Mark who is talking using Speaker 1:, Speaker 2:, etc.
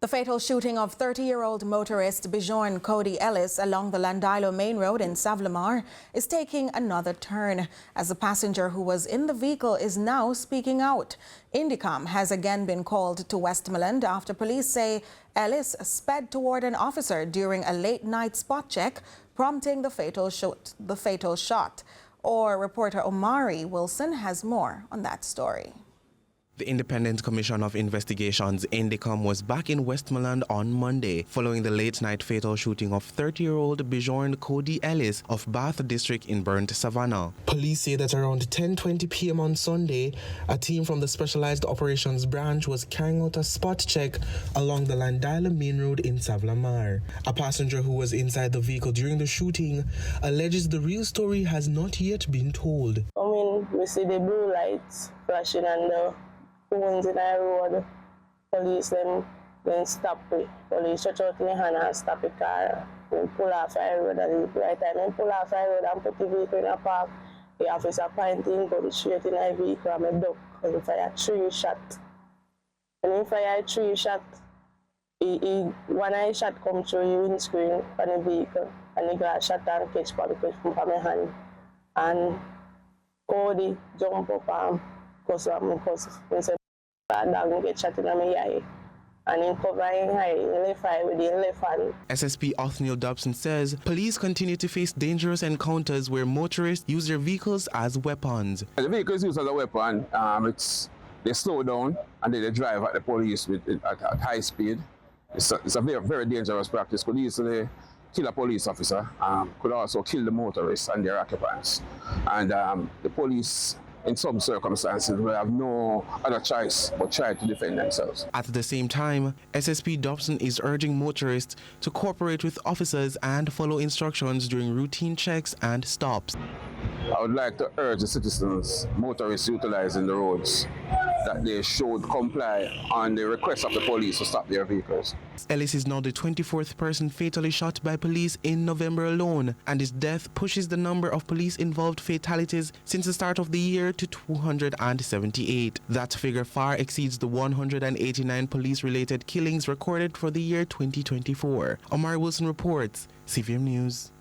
Speaker 1: The fatal shooting of 30-year-old motorist Bjorn Cody Ellis along the Landilo Main Road in Savlamar is taking another turn as the passenger who was in the vehicle is now speaking out. Indicom has again been called to Westmoreland after police say Ellis sped toward an officer during a late-night spot check, prompting the fatal shot. Our reporter Omari Wilson has more on that story.
Speaker 2: The Independent Commission of Investigations, Indicom, was back in Westmoreland on Monday following the late-night fatal shooting of 30-year-old Bjorn Cody Ellis of Bath District in Burnt Savannah. Police say that around 10:20 p.m. on Sunday, a team from the Specialized Operations Branch was carrying out a spot check along the Landilo Main Road in Savlamar. A passenger who was inside the vehicle during the shooting alleges the real story has not yet been told.
Speaker 3: We see the blue lights flashing and the phones in the road. Police then stop it. Police stretch out their hand and stop the car. Then pull off the road at the right time. Then pull off the road and put the vehicle in a park. The officer pointing, gun straight in the vehicle and I duck and he fired 3 shots. And he fired 3 shots. One eye shot come through the windscreen on the vehicle and he got shot and catch from my hand. And Cody jump up because he said, dog get shot in my eye. And in covering eye, in left eye with the left hand. SSP
Speaker 2: Othniel Dobson says police continue to face dangerous encounters where motorists use their vehicles as weapons.
Speaker 4: The vehicle is used as a weapon. They slow down and then they drive at the police at high speed. It's a very, very dangerous practice. Could easily kill a police officer, could also kill the motorists and their occupants. And the police, in some circumstances, will have no other choice but try to defend themselves.
Speaker 2: At the same time, SSP Dobson is urging motorists to cooperate with officers and follow instructions during routine checks and stops.
Speaker 4: I would like to urge the citizens, motorists utilizing the roads, that they should comply on the request of the police to stop their vehicles.
Speaker 2: Ellis is now the 24th person fatally shot by police in November alone, and his death pushes the number of police-involved fatalities since the start of the year to 278. That figure far exceeds the 189 police-related killings recorded for the year 2024. Omar Wilson reports, CVM News.